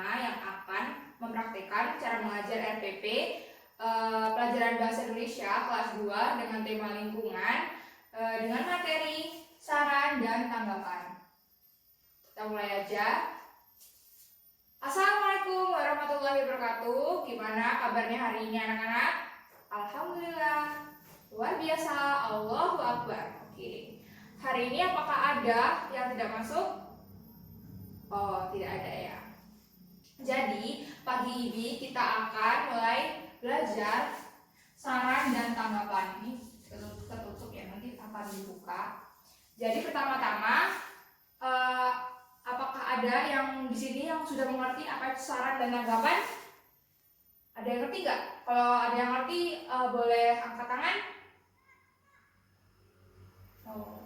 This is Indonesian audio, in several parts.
yang akan mempraktikkan cara mengajar RPP pelajaran Bahasa Indonesia kelas 2 dengan tema lingkungan dengan materi, saran, dan tanggapan. Kita mulai aja. Assalamualaikum warahmatullahi wabarakatuh. Gimana kabarnya hari ini anak-anak? Alhamdulillah. Luar biasa. Allahu Akbar. Oke. Hari ini apakah ada yang tidak masuk? Oh, tidak ada ya. Jadi, pagi ini kita akan mulai belajar saran dan tanggapan. Ini tertutup ya, nanti akan dibuka. Jadi pertama-tama apakah ada yang di sini yang sudah mengerti apa itu saran dan tanggapan? Ada yang ngerti nggak? Kalau ada yang ngerti boleh angkat tangan. Oh,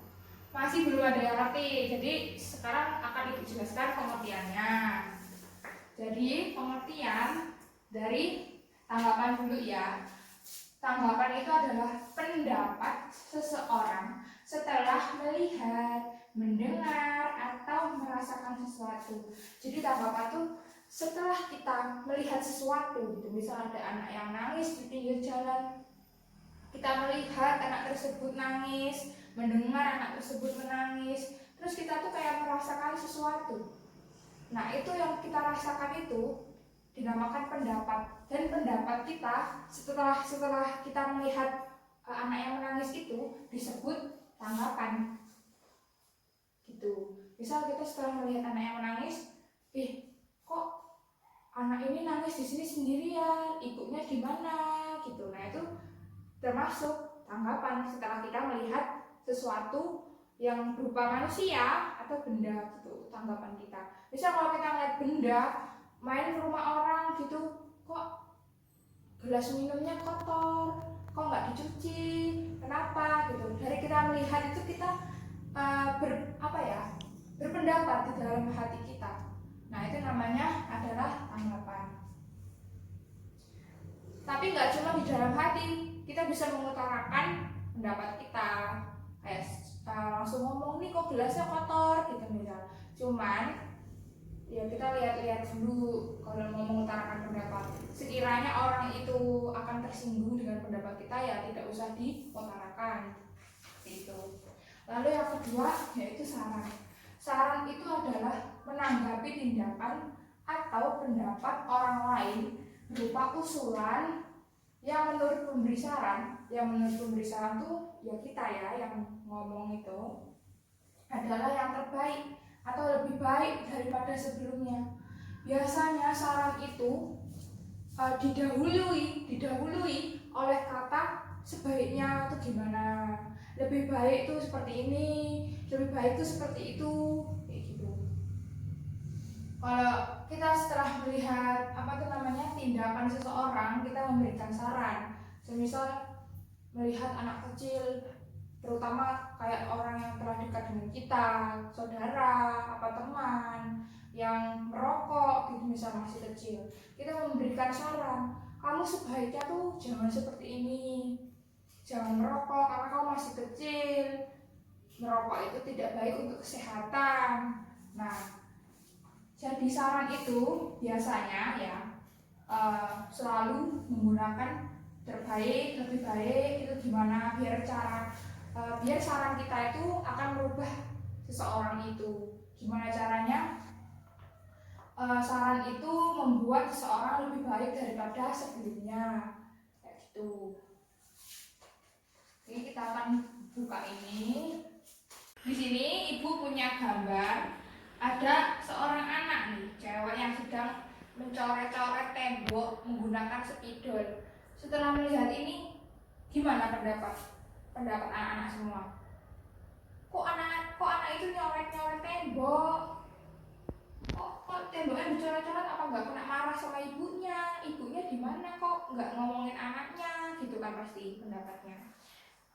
masih belum ada yang ngerti. Jadi sekarang akan Ibu jelaskan pengertiannya. Jadi pengertian dari tanggapan dulu ya. Tanggapan itu adalah pendapat seseorang setelah melihat, mendengar, atau merasakan sesuatu. Jadi tanggapan itu setelah kita melihat sesuatu gitu. Misal ada anak yang nangis di pinggir jalan, kita melihat anak tersebut nangis, mendengar anak tersebut menangis, terus kita tuh kayak merasakan sesuatu. Nah, itu yang kita rasakan itu dinamakan pendapat. Dan pendapat kita setelah kita melihat anak yang menangis itu disebut tanggapan. Gitu. Misal kita setelah melihat anak yang menangis, kok anak ini nangis di sini sendirian, ibunya di mana? Gitu. Nah, itu termasuk tanggapan setelah kita melihat sesuatu yang berupa manusia atau benda gitu, tanggapan kita. Misal kalau kita melihat benda main ke rumah orang gitu, kok gelas minumnya kotor, kok nggak dicuci, kenapa gitu. Dari kita melihat itu kita berpendapat di dalam hati kita. Nah, itu namanya adalah tanggapan. Tapi nggak cuma di dalam hati, kita bisa mengutarakan pendapat kita. Kayak langsung ngomong, nih kok gelasnya kotor gitu misal. Cuman ya kita lihat-lihat dulu kalau mau mengutarakan pendapat. Sekiranya orang itu akan tersinggung dengan pendapat kita, ya tidak usah diutarakan. Gitu. Lalu yang kedua yaitu saran. Saran itu adalah menanggapi tindakan atau pendapat orang lain berupa usulan yang menurut pemberi saran, itu ya kita ya yang ngomong itu adalah yang terbaik atau lebih baik daripada sebelumnya. Biasanya saran itu didahului oleh kata sebaiknya itu gimana, lebih baik itu seperti ini, lebih baik itu seperti itu, kayak gitu. Kalau kita setelah melihat tindakan seseorang, kita memberikan saran. Semisal melihat anak kecil, terutama kayak orang yang telah dekat dengan kita, saudara, apa teman yang merokok gitu misal masih kecil, kita memberikan saran, kamu sebaiknya tuh jangan seperti ini, jangan merokok karena kamu masih kecil, merokok itu tidak baik untuk kesehatan. Nah, jadi saran itu biasanya ya selalu menggunakan terbaik, lebih baik itu gimana biar saran kita itu akan merubah seseorang itu. Gimana caranya? Saran itu membuat seseorang lebih baik daripada sebelumnya, kayak gitu. Oke, kita akan buka ini. Di sini ibu punya gambar. Ada seorang anak nih, cewek yang sedang mencoret-coret tembok menggunakan spidol. Setelah melihat ini, gimana pendapat anak-anak semua? Kok anak itu nyoret-nyoret tembok? Kok temboknya dicoret-coret? Apa nggak kena marah sama ibunya? Ibunya di mana kok nggak ngomongin anaknya? Gitu kan pasti pendapatnya.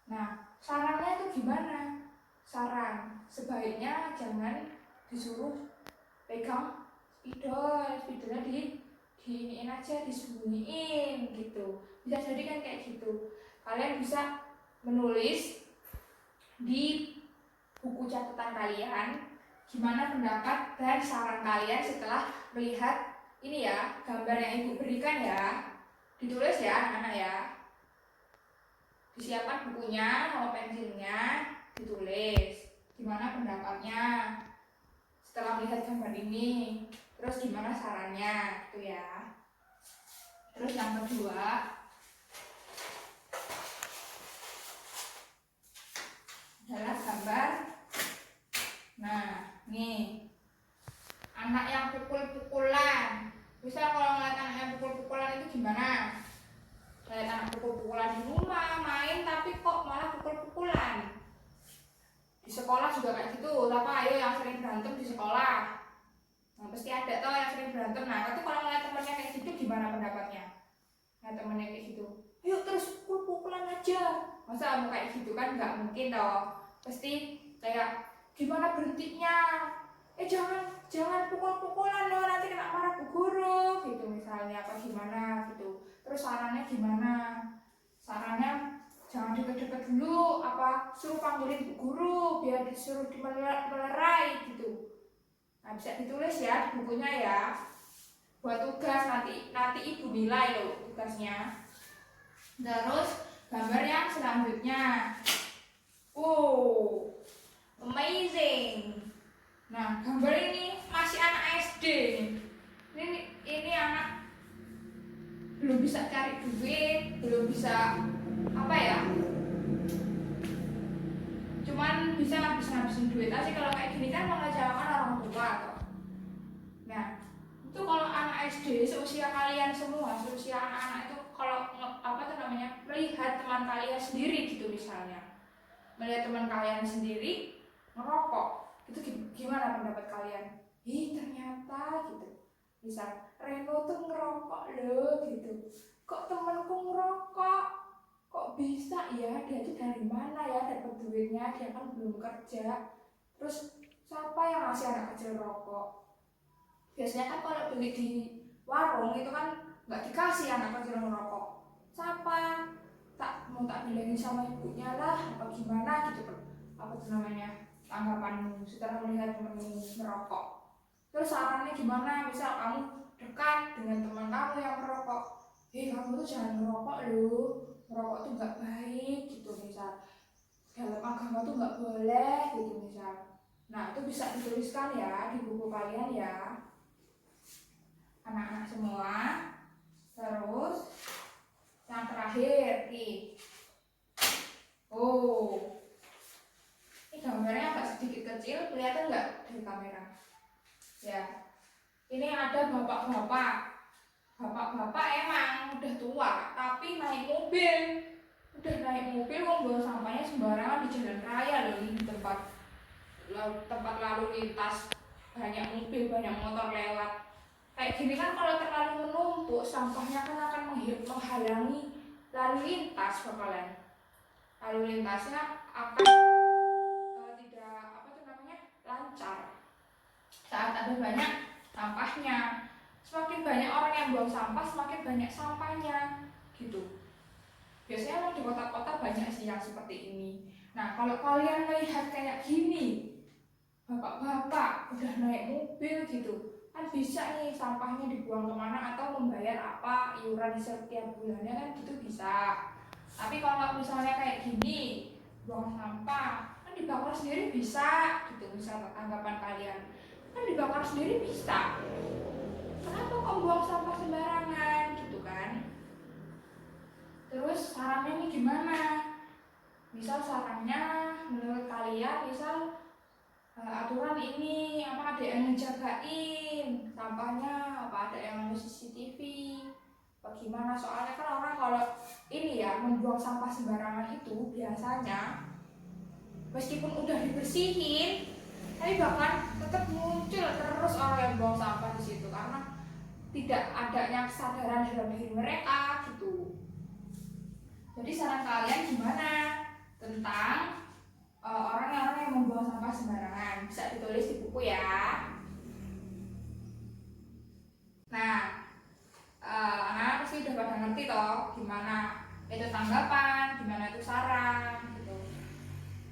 Nah, sarannya itu gimana? Saran sebaiknya jangan disuruh pegang spidolnya diiniin aja, disembunyiin gitu. Bisa jadi kan kayak gitu. Kalian bisa menulis di buku catatan kalian gimana pendapat dan saran kalian setelah melihat ini ya, gambar yang ibu berikan ya, ditulis ya anak-anak ya. Disiapkan bukunya sama pensilnya, ditulis gimana pendapatnya setelah melihat gambar ini, terus gimana sarannya gitu ya. Terus yang kedua adalah gambar. Nah, nih anak yang pukul-pukulan. Bisa kalau ngeliat anak yang pukul-pukulan itu gimana? Lihat anak pukul-pukulan di rumah, main tapi kok malah pukul-pukulan. Di sekolah juga kayak gitu. Apa ayo yang sering berantem di sekolah? Nah, pasti ada toh yang sering berantem. Nah, itu kalau ngeliat temennya kayak gitu gimana pendapatnya? Nah, temennya kayak gitu, ayo terus pukul-pukulan aja. Masa kamu kayak gitu kan nggak mungkin toh. Pasti kayak gimana berhentinya? Jangan pukul-pukulan loh, nanti kena marah bu guru gitu misalnya, apa gimana gitu. Terus sarannya gimana? Sarannya jangan deket-deket dulu, apa suruh panggilin bu guru biar disuruh melerai gitu. Nah, bisa ditulis ya di bukunya ya, buat tugas nanti ibu nilai loh tugasnya. Terus gambar yang selanjutnya, amazing. Nah, gambar ini masih anak SD. Ini anak belum bisa cari duit, belum bisa apa ya, cuman bisa ngabisin duit aja. Kalau kayak gini kan mengecewakan orang tua toh. Nah, itu kalau anak SD seusia kalian semua, seusia anak-anak itu kalau melihat teman kalian sendiri gitu misalnya, melihat teman kalian sendiri ngerokok, itu gimana pendapat kalian? Ternyata gitu. Misal Reno tuh ngerokok loh gitu. Kok temanku ngerokok? Kok bisa ya? Dia tuh dari mana ya dapat duitnya? Dia kan belum kerja. Terus siapa yang ngasih anak kecil rokok? Biasanya kan kalau beli di warung itu kan nggak dikasih anak kecil ngerokok. Siapa? Tak bilangin sama ibunya lah, apa gimana gitu. Apa tuh namanya? Tanggapanmu setelah melihat temanmu merokok. Terus sarannya gimana? Misal kamu dekat dengan teman kamu yang merokok, kamu tuh jangan merokok loh, merokok tuh nggak baik gitu misal, dalam agama tuh nggak boleh gitu misal. Nah, itu bisa dituliskan ya di buku kalian ya, anak-anak semua. Terus yang terakhir nih, ini gambarnya agak sedikit kecil, kelihatan nggak dari kamera? Ya, ini ada bapak-bapak emang udah tua, tapi naik mobil. Udah naik mobil, kok bawa sampahnya sembarangan di jalan raya loh, ini tempat lalu lintas, banyak mobil, banyak motor lewat. Kayak gini kan kalau terlalu menumpuk, sampahnya kan akan menghalangi lalu lintas bakalan. Lalu lintasnya akan tidak lancar saat ada banyak sampahnya. Semakin banyak orang yang buang sampah, semakin banyak sampahnya gitu. Biasanya emang di kota-kota banyak sih yang seperti ini. Nah, kalau kalian melihat kayak gini, bapak-bapak udah naik mobil gitu, kan bisa nih sampahnya dibuang kemana atau membayar apa iuran setiap bulannya kan gitu bisa. Tapi kalau misalnya kayak gini, buang sampah kan dibakar sendiri bisa gitu. Misal tanggapan kalian, kan dibakar sendiri bisa, kenapa kok buang sampah sembarangan gitu kan. Terus sarannya ini gimana? Misal sarannya menurut kalian, misal aturan ini apa, ada yang ngejagain sampahnya, apa ada yang CCTV, bagaimana? Soalnya kan orang kalau ini ya membuang sampah sembarangan itu biasanya meskipun udah dibersihin, tapi bahkan tetap muncul terus orang yang buang sampah di situ karena tidak adanya kesadaran dalam diri mereka gitu. Jadi saran kalian gimana tentang orang-orang yang membuang sampah sembarangan? Bisa ditulis di buku ya. Nah, anak-anak pasti udah pada ngerti toh gimana itu tanggapan, gimana itu saran gitu.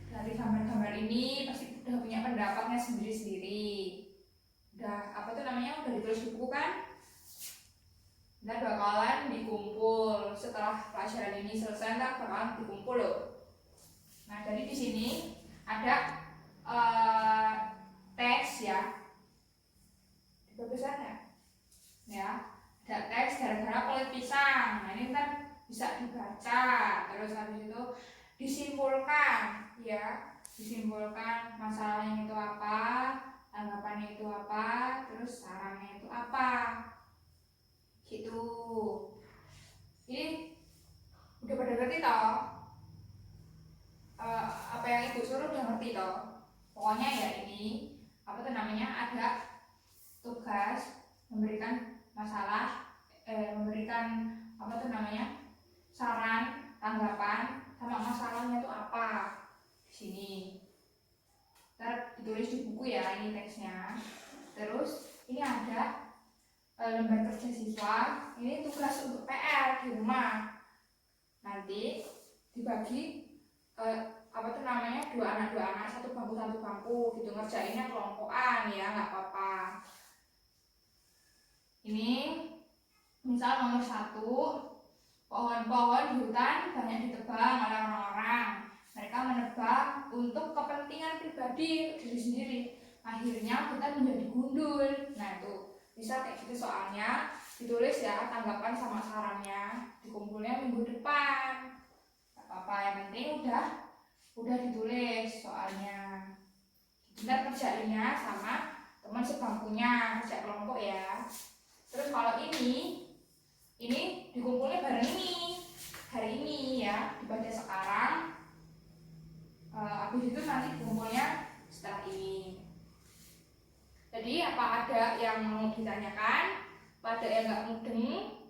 Dari gambar-gambar ini pasti udah punya pendapatnya sendiri-sendiri. Udah udah ditulis di buku kan? ini selesai ntar bakalan dikumpul loh. Nah jadi di sini ada teks ya, di bagian sana ya, ada teks gara-gara kulit pisang. Nah ini kan bisa dibaca, terus habis itu disimpulkan ya, disimpulkan masalahnya itu apa, tanggapannya itu apa, terus sarannya itu apa gitu. Ini udah pada ngerti toh? Apa yang ibu suruh udah ngerti toh? Pokoknya ya ini apa tuh namanya, ada tugas memberikan masalah, memberikan apa tuh namanya, saran, tanggapan, sama masalahnya itu apa di sini. Ntar ditulis di buku ya, ini teksnya. Terus ini ada lembar kerja siswa, ini tugas untuk PR di rumah. Nanti dibagi apa tuh namanya, dua anak satu bangku gitu, ngerjainnya kelompokan ya, nggak apa-apa. Ini misal nomor 1, pohon-pohon di hutan banyak ditebang oleh orang-orang. Mereka menebang untuk kepentingan pribadi diri sendiri, akhirnya hutan menjadi gundul. Nah itu bisa kayak gitu soalnya, ditulis ya tanggapan sama sarannya, dikumpulnya minggu depan. Gak apa-apa, yang penting udah ditulis soalnya. Ntar kerjainnya sama teman sebangkunya, kerja kelompok ya. Terus kalau ini dikumpulnya bareng ini, hari ini ya, dibaca sekarang. Habis itu nanti dikumpulnya setelah ini. Jadi apa ada yang mau ditanyakan? Pada yang nggak mudeng?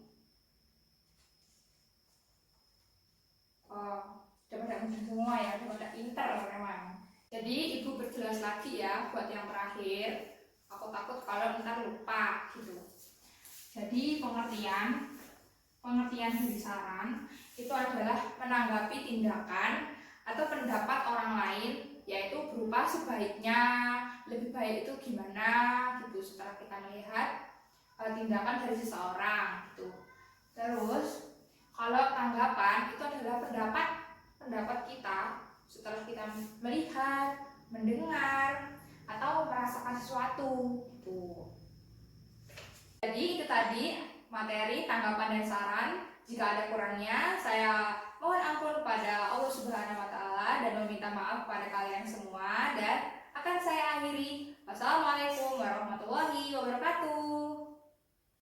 Udah pada mudeng semua ya, udah pada pinter memang. Jadi ibu berjelas lagi ya buat yang terakhir. Aku takut kalau ntar lupa gitu. Jadi pengertian dari saran itu adalah menanggapi tindakan atau pendapat orang lain, yaitu berupa sebaiknya, lebih baik itu gimana gitu, setelah kita melihat tindakan dari seseorang gitu. Terus kalau tanggapan itu adalah pendapat kita setelah kita melihat, mendengar, atau merasakan sesuatu gitu. Jadi itu tadi materi tanggapan dan saran. Jika ada kurangnya, saya mohon ampun pada Allah Subhanahu wa Ta'ala dan meminta maaf pada kalian semua, dan akan saya akhiri. Wassalamualaikum warahmatullahi wabarakatuh.